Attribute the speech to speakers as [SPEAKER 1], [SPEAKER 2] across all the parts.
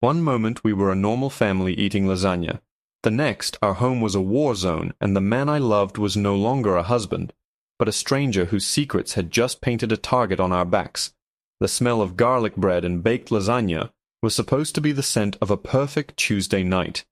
[SPEAKER 1] One moment we were a normal family eating lasagna. The next, our home was a war zone, and the man I loved was no longer a husband, but a stranger whose secrets had just painted a target on our backs. The smell of garlic bread and baked lasagna was supposed to be the scent of a perfect Tuesday night.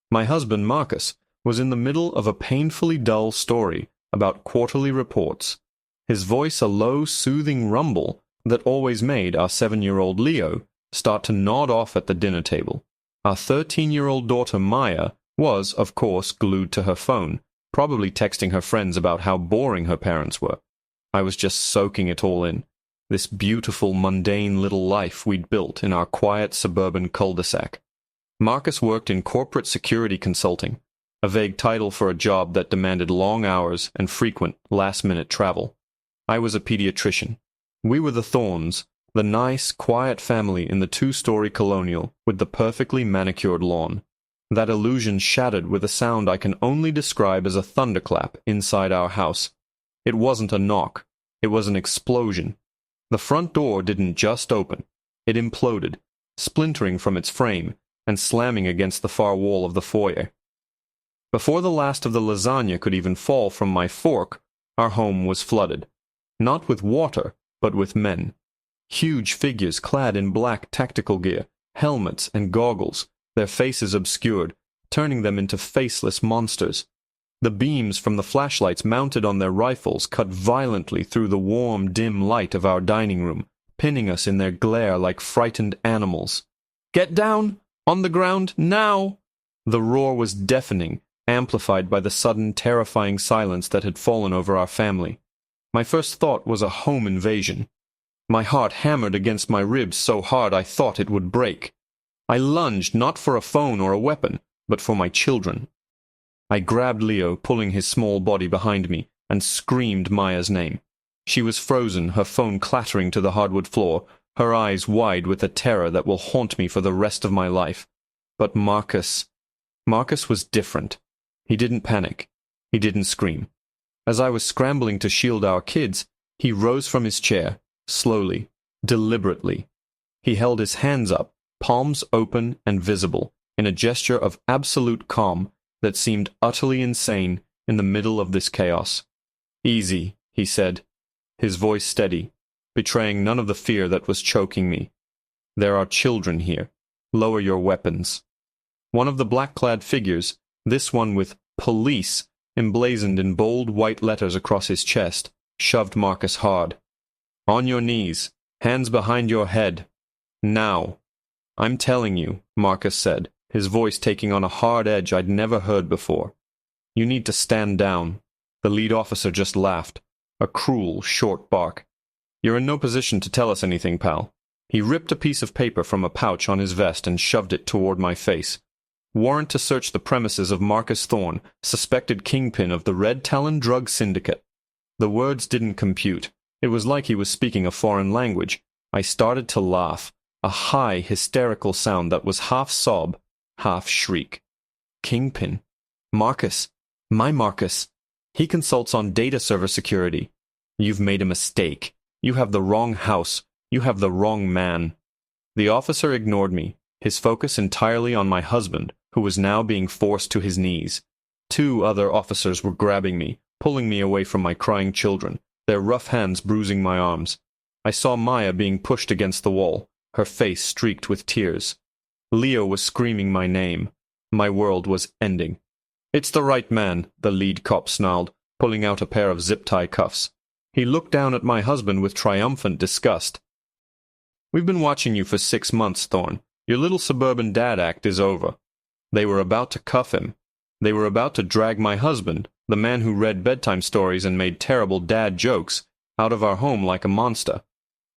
[SPEAKER 1] My husband, Marcus, was in the middle of a painfully dull story about quarterly reports, his voice a low, soothing rumble that always made our 7-year-old Leo start to nod off at the dinner table. Our 13-year-old daughter Maya was, of course, glued to her phone, probably texting her friends about how boring her parents were. I was just soaking it all in, this beautiful, mundane little life we'd built in our quiet suburban cul-de-sac. Marcus worked in corporate security consulting, a vague title for a job that demanded long hours and frequent, last-minute travel. I was a pediatrician. We were the Thorns, the nice, quiet family in the 2-story colonial with the perfectly manicured lawn. That illusion shattered with a sound I can only describe as a thunderclap inside our house. It wasn't a knock. It was an explosion. The front door didn't just open. It imploded, splintering from its frame and slamming against the far wall of the foyer. Before the last of the lasagna could even fall from my fork, our home was flooded. Not with water, but with men. Huge figures clad in black tactical gear, helmets and goggles, their faces obscured, turning them into faceless monsters. The beams from the flashlights mounted on their rifles cut violently through the warm, dim light of our dining room, pinning us in their glare like frightened animals. "Get down! On the ground, now!" The roar was deafening, amplified by the sudden, terrifying silence that had fallen over our family. My first thought was a home invasion. My heart hammered against my ribs so hard I thought it would break. I lunged not for a phone or a weapon, but for my children. I grabbed Leo, pulling his small body behind me, and screamed Maya's name. She was frozen, her phone clattering to the hardwood floor, her eyes wide with a terror that will haunt me for the rest of my life. But Marcus was different. He didn't panic. He didn't scream. As I was scrambling to shield our kids, he rose from his chair, slowly, deliberately. He held his hands up, palms open and visible, in a gesture of absolute calm that seemed utterly insane in the middle of this chaos. "Easy," he said, his voice steady, betraying none of the fear that was choking me. "There are children here. Lower your weapons." One of the black-clad figures, this one with "Police" emblazoned in bold white letters across his chest, shoved Marcus hard. "On your knees, hands behind your head. Now." "I'm telling you," Marcus said, his voice taking on a hard edge I'd never heard before. "You need to stand down." The lead officer just laughed, a cruel, short bark. "You're in no position to tell us anything, pal." He ripped a piece of paper from a pouch on his vest and shoved it toward my face. "Warrant to search the premises of Marcus Thorne, suspected kingpin of the Red Talon drug syndicate." The words didn't compute. It was like he was speaking a foreign language. I started to laugh, a high, hysterical sound that was half sob, half shriek. Kingpin. Marcus. My Marcus. He consults on data server security. You've made a mistake. You have the wrong house. You have the wrong man. The officer ignored me, his focus entirely on my husband, who was now being forced to his knees. 2 other officers were grabbing me, pulling me away from my crying children, their rough hands bruising my arms. I saw Maya being pushed against the wall, her face streaked with tears. Leo was screaming my name. My world was ending. "It's the right man," the lead cop snarled, pulling out a pair of zip-tie cuffs. He looked down at my husband with triumphant disgust. "We've been watching you for 6 months, Thorne. Your little suburban dad act is over." They were about to cuff him. They were about to drag my husband, the man who read bedtime stories and made terrible dad jokes, out of our home like a monster.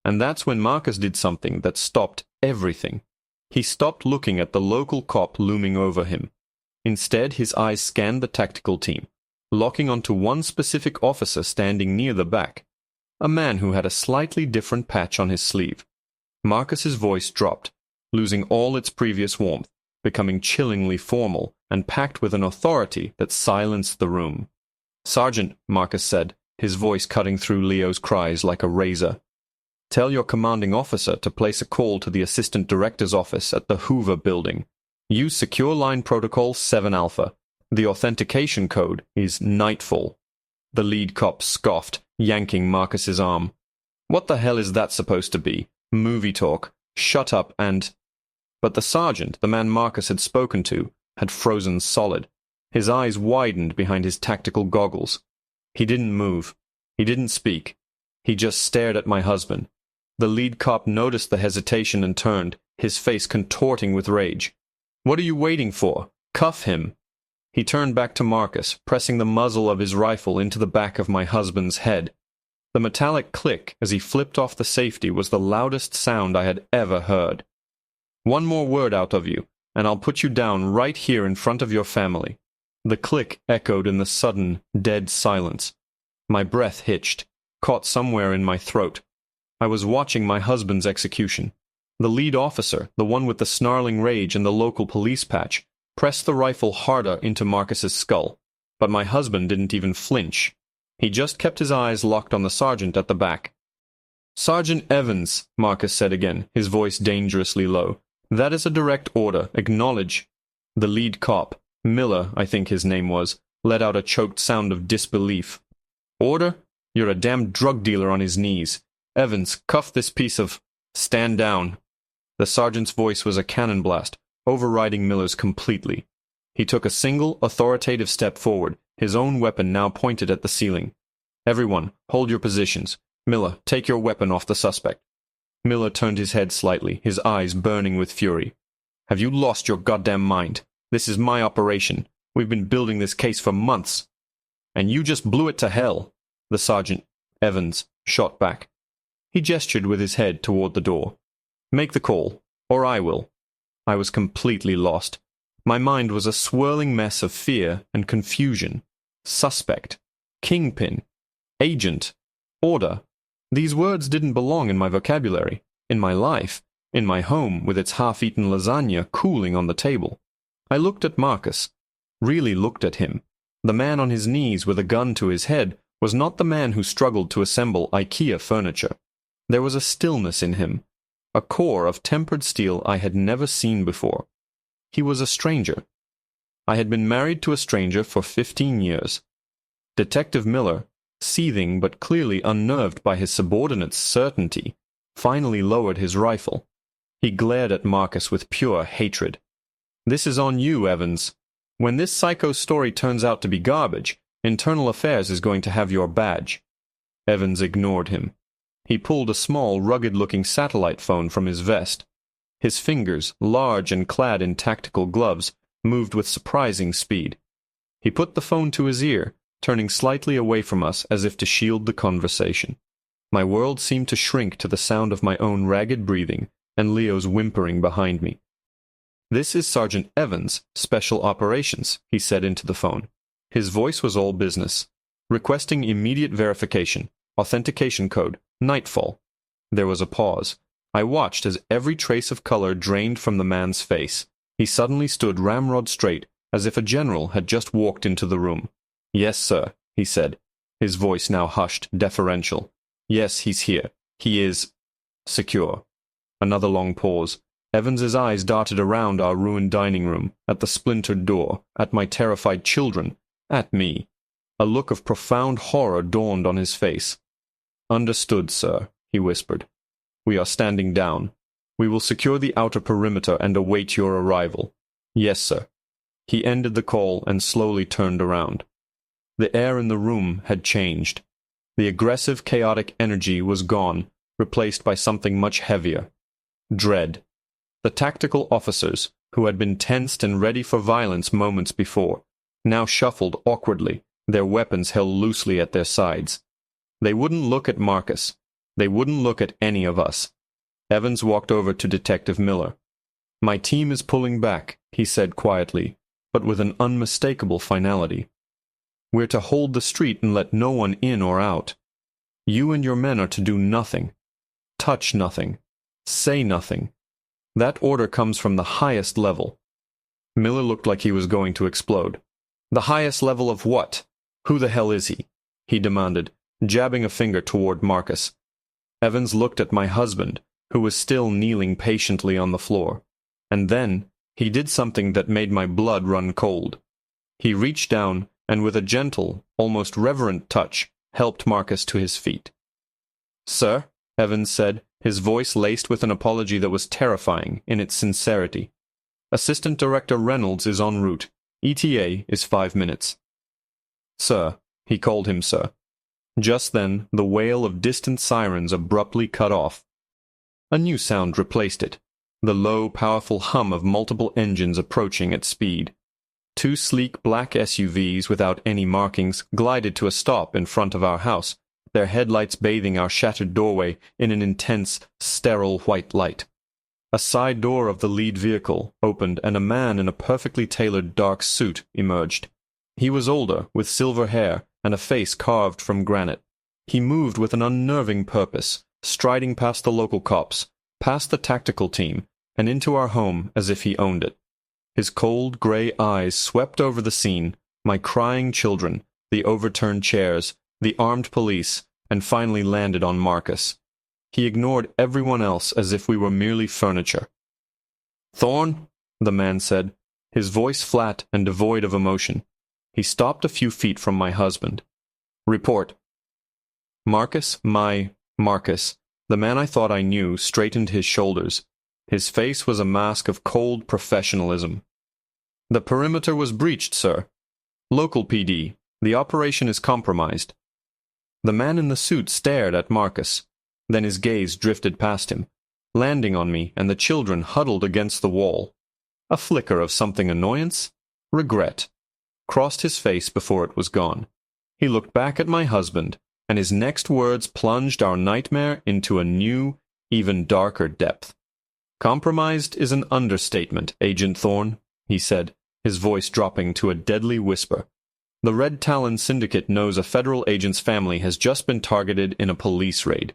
[SPEAKER 1] And that's when Marcus did something that stopped everything. He stopped looking at the local cop looming over him. Instead, his eyes scanned the tactical team, locking onto one specific officer standing near the back, a man who had a slightly different patch on his sleeve. Marcus's voice dropped, losing all its previous warmth, becoming chillingly formal and packed with an authority that silenced the room. "Sergeant," Marcus said, his voice cutting through Leo's cries like a razor. Tell your commanding officer to place a call to the assistant director's office at the Hoover building. Use secure line protocol 7 Alpha. The authentication code is Nightfall." The lead cop scoffed, yanking Marcus's arm. "What the hell is that supposed to be? Movie talk. Shut up and—" But the sergeant, the man Marcus had spoken to, had frozen solid. His eyes widened behind his tactical goggles. He didn't move. He didn't speak. He just stared at my husband. The lead cop noticed the hesitation and turned, his face contorting with rage. "What are you waiting for? Cuff him." He turned back to Marcus, pressing the muzzle of his rifle into the back of my husband's head. The metallic click as he flipped off the safety was the loudest sound I had ever heard. "One more word out of you, and I'll put you down right here in front of your family." The click echoed in the sudden, dead silence. My breath hitched, caught somewhere in my throat. I was watching my husband's execution. The lead officer, the one with the snarling rage and the local police patch, pressed the rifle harder into Marcus's skull, but my husband didn't even flinch. He just kept his eyes locked on the sergeant at the back. "Sergeant Evans," Marcus said again, his voice dangerously low. "That is a direct order. Acknowledge." The lead cop, Miller, I think his name was, let out a choked sound of disbelief. "Order? You're a damn drug dealer on his knees. Evans, cuff this piece of—" "Stand down." The sergeant's voice was a cannon blast, overriding Miller's completely. He took a single, authoritative step forward, his own weapon now pointed at the ceiling. "Everyone, hold your positions. Miller, take your weapon off the suspect." Miller turned his head slightly, his eyes burning with fury. "Have you lost your goddamn mind? This is my operation. We've been building this case for months." "And you just blew it to hell," the sergeant, Evans, shot back. He gestured with his head toward the door. "Make the call, or I will." I was completely lost. My mind was a swirling mess of fear and confusion. Suspect, kingpin, agent, order. These words didn't belong in my vocabulary, in my life, in my home with its half-eaten lasagna cooling on the table. I looked at Marcus, really looked at him. The man on his knees with a gun to his head was not the man who struggled to assemble IKEA furniture. There was a stillness in him, a core of tempered steel I had never seen before. He was a stranger. I had been married to a stranger for 15 years. Detective Miller, seething but clearly unnerved by his subordinate's certainty, finally lowered his rifle. He glared at Marcus with pure hatred. "This is on you, Evans. When this psycho's story turns out to be garbage, Internal Affairs is going to have your badge." Evans ignored him. He pulled a small, rugged-looking satellite phone from his vest. His fingers, large and clad in tactical gloves, moved with surprising speed. He put the phone to his ear, turning slightly away from us as if to shield the conversation. My world seemed to shrink to the sound of my own ragged breathing and Leo's whimpering behind me. "This is Sergeant Evans, Special Operations," he said into the phone. His voice was all business. "Requesting immediate verification. Authentication code. Nightfall." There was a pause. I watched as every trace of color drained from the man's face. He suddenly stood ramrod straight, as if a general had just walked into the room. "Yes, sir," he said, his voice now hushed, deferential. "Yes, he's here. He is secure." Another long pause. Evans's eyes darted around our ruined dining room, at the splintered door, at my terrified children, at me. A look of profound horror dawned on his face. "Understood, sir," he whispered. "We are standing down. We will secure the outer perimeter and await your arrival." "Yes, sir." He ended the call and slowly turned around. The air in the room had changed. The aggressive, chaotic energy was gone, replaced by something much heavier. Dread. The tactical officers, who had been tensed and ready for violence moments before, now shuffled awkwardly, their weapons held loosely at their sides. They wouldn't look at Marcus. They wouldn't look at any of us. Evans walked over to Detective Miller. "My team is pulling back," he said quietly, but with an unmistakable finality. "We're to hold the street and let no one in or out. You and your men are to do nothing. Touch nothing. Say nothing. That order comes from the highest level." Miller looked like he was going to explode. "The highest level of what? Who the hell is he?" he demanded, jabbing a finger toward Marcus. Evans looked at my husband, who was still kneeling patiently on the floor. And then he did something that made my blood run cold. He reached down and with a gentle, almost reverent touch, helped Marcus to his feet. "Sir," Evans said, his voice laced with an apology that was terrifying in its sincerity. "Assistant Director Reynolds is en route. ETA is 5 minutes." "Sir," he called him sir. Just then, the wail of distant sirens abruptly cut off. A new sound replaced it, the low, powerful hum of multiple engines approaching at speed. 2 sleek black SUVs without any markings glided to a stop in front of our house, their headlights bathing our shattered doorway in an intense, sterile white light. A side door of the lead vehicle opened and a man in a perfectly tailored dark suit emerged. He was older, with silver hair and a face carved from granite. He moved with an unnerving purpose, striding past the local cops, past the tactical team, and into our home as if he owned it. His cold, gray eyes swept over the scene, my crying children, the overturned chairs, the armed police, and finally landed on Marcus. He ignored everyone else as if we were merely furniture. "Thorne," the man said, his voice flat and devoid of emotion. He stopped a few feet from my husband. "Report." Marcus, the man I thought I knew, straightened his shoulders. His face was a mask of cold professionalism. "The perimeter was breached, sir. Local PD. The operation is compromised." The man in the suit stared at Marcus. Then his gaze drifted past him, landing on me and the children huddled against the wall. A flicker of something annoyance, regret, crossed his face before it was gone. He looked back at my husband, and his next words plunged our nightmare into a new, even darker depth. "Compromised is an understatement, Agent Thorne," he said, his voice dropping to a deadly whisper. "The Red Talon Syndicate knows a federal agent's family has just been targeted in a police raid.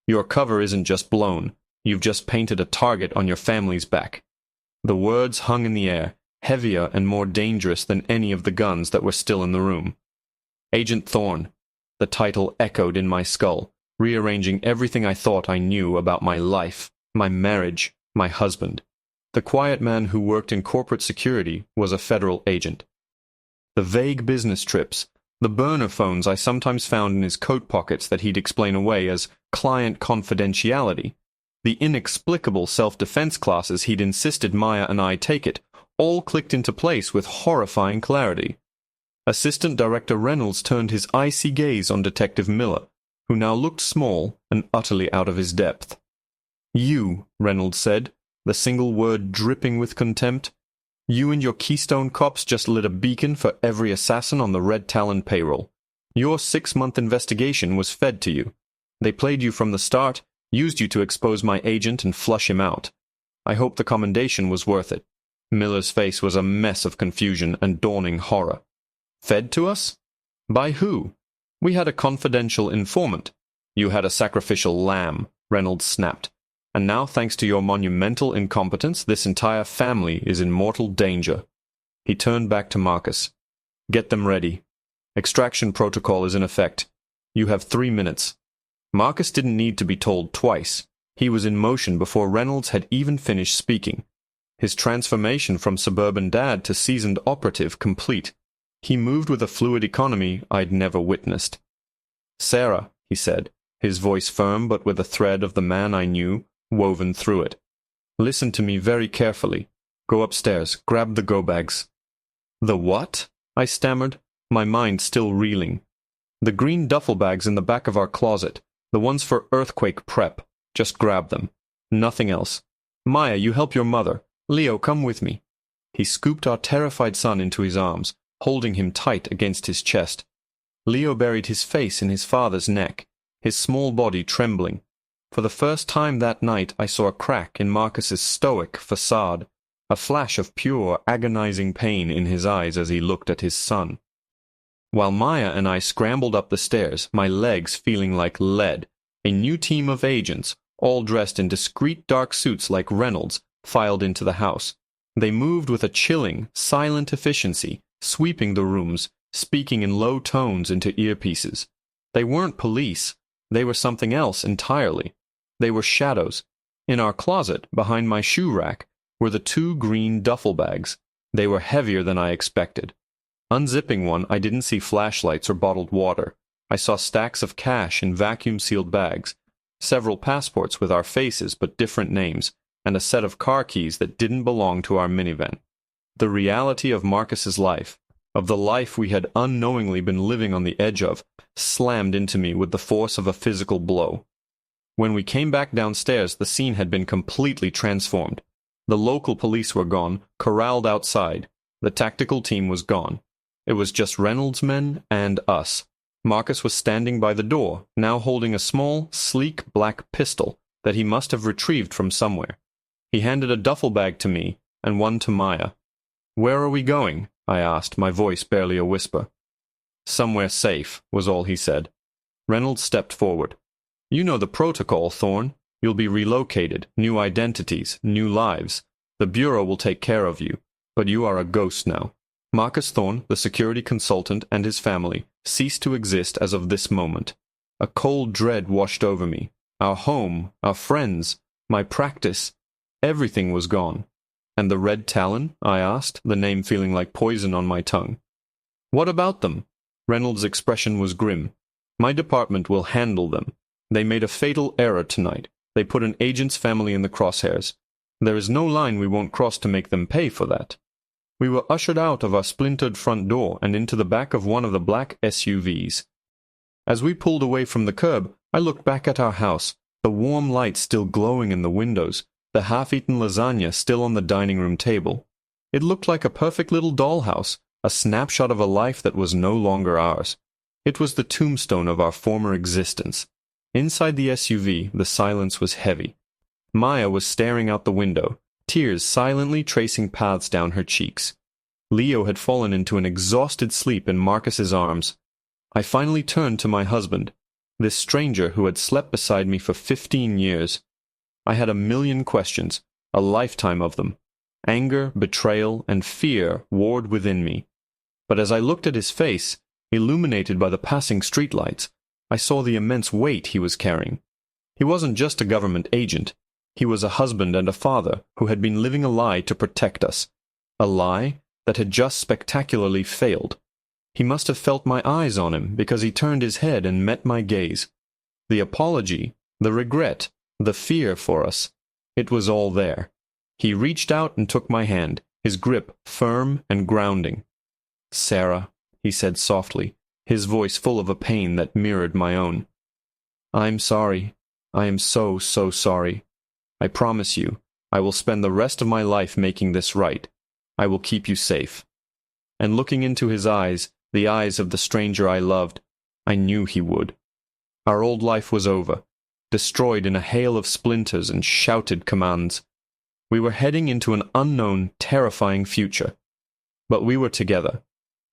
[SPEAKER 1] Your cover isn't just blown, you've just painted a target on your family's back." The words hung in the air, heavier and more dangerous than any of the guns that were still in the room. Agent Thorne. The title echoed in my skull, rearranging everything I thought I knew about my life, my marriage, my husband. The quiet man who worked in corporate security was a federal agent. The vague business trips, the burner phones I sometimes found in his coat pockets that he'd explain away as client confidentiality, the inexplicable self-defense classes he'd insisted Maya and I take it, all clicked into place with horrifying clarity. Assistant Director Reynolds turned his icy gaze on Detective Miller, who now looked small and utterly out of his depth. "You," Reynolds said, the single word dripping with contempt, "you and your Keystone cops just lit a beacon for every assassin on the Red Talon payroll. Your 6-month investigation was fed to you. They played you from the start, used you to expose my agent and flush him out. I hope the commendation was worth it." Miller's face was a mess of confusion and dawning horror. "Fed to us? By who? We had a confidential informant." "You had a sacrificial lamb," Reynolds snapped. "And now, thanks to your monumental incompetence, this entire family is in mortal danger." He turned back to Marcus. "Get them ready. Extraction protocol is in effect. You have 3 minutes." Marcus didn't need to be told twice. He was in motion before Reynolds had even finished speaking. His transformation from suburban dad to seasoned operative complete. He moved with a fluid economy I'd never witnessed. "Sarah," he said, his voice firm but with a thread of the man I knew woven through it. "Listen to me very carefully. Go upstairs, grab the go-bags." "The what?" I stammered, my mind still reeling. "The green duffel bags in the back of our closet, the ones for earthquake prep. Just grab them. Nothing else. Maya, you help your mother. Leo, come with me." He scooped our terrified son into his arms, holding him tight against his chest. Leo buried his face in his father's neck, his small body trembling. For the first time that night I saw a crack in Marcus's stoic facade, a flash of pure, agonizing pain in his eyes as he looked at his son. While Maya and I scrambled up the stairs, my legs feeling like lead, a new team of agents, all dressed in discreet dark suits like Reynolds, filed into the house. They moved with a chilling, silent efficiency, sweeping the rooms, speaking in low tones into earpieces. They weren't police. They were something else entirely. They were shadows. In our closet, behind my shoe rack, were the 2 green duffel bags. They were heavier than I expected. Unzipping one, I didn't see flashlights or bottled water. I saw stacks of cash in vacuum-sealed bags, several passports with our faces but different names, and a set of car keys that didn't belong to our minivan. The reality of Marcus's life, of the life we had unknowingly been living on the edge of, slammed into me with the force of a physical blow. When we came back downstairs, the scene had been completely transformed. The local police were gone, corralled outside. The tactical team was gone. It was just Reynolds' men and us. Marcus was standing by the door, now holding a small, sleek black pistol that he must have retrieved from somewhere. He handed a duffel bag to me and one to Maya. "Where are we going?" I asked, my voice barely a whisper. "Somewhere safe," was all he said. Reynolds stepped forward. "You know the protocol, Thorne. You'll be relocated, new identities, new lives. The Bureau will take care of you, but you are a ghost now." Marcus Thorne, the security consultant, and his family ceased to exist as of this moment. A cold dread washed over me. Our home, our friends, my practice, everything was gone. "And the Red Talon?" I asked, the name feeling like poison on my tongue. "What about them?" Reynolds' expression was grim. "My department will handle them. They made a fatal error tonight. They put an agent's family in the crosshairs. There is no line we won't cross to make them pay for that." We were ushered out of our splintered front door and into the back of one of the black SUVs. As we pulled away from the curb, I looked back at our house, the warm light still glowing in the windows, the half-eaten lasagna still on the dining room table. It looked like a perfect little dollhouse, a snapshot of a life that was no longer ours. It was the tombstone of our former existence. Inside the SUV, the silence was heavy. Maya was staring out the window, tears silently tracing paths down her cheeks. Leo had fallen into an exhausted sleep in Marcus's arms. I finally turned to my husband, this stranger who had slept beside me for 15 years. I had a million questions, a lifetime of them. Anger, betrayal, and fear warred within me. But as I looked at his face, illuminated by the passing streetlights, I saw the immense weight he was carrying. He wasn't just a government agent. He was a husband and a father who had been living a lie to protect us. A lie that had just spectacularly failed. He must have felt my eyes on him because he turned his head and met my gaze. The apology, the regret, the fear for us, it was all there. He reached out and took my hand, his grip firm and grounding. "Sarah," he said softly, his voice full of a pain that mirrored my own. "I'm sorry. I am so, so sorry. I promise you, I will spend the rest of my life making this right. I will keep you safe." And looking into his eyes, the eyes of the stranger I loved, I knew he would. Our old life was over, destroyed in a hail of splinters and shouted commands. We were heading into an unknown, terrifying future. But we were together.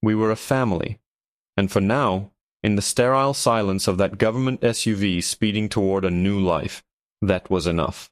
[SPEAKER 1] We were a family. And for now, in the sterile silence of that government SUV speeding toward a new life, that was enough.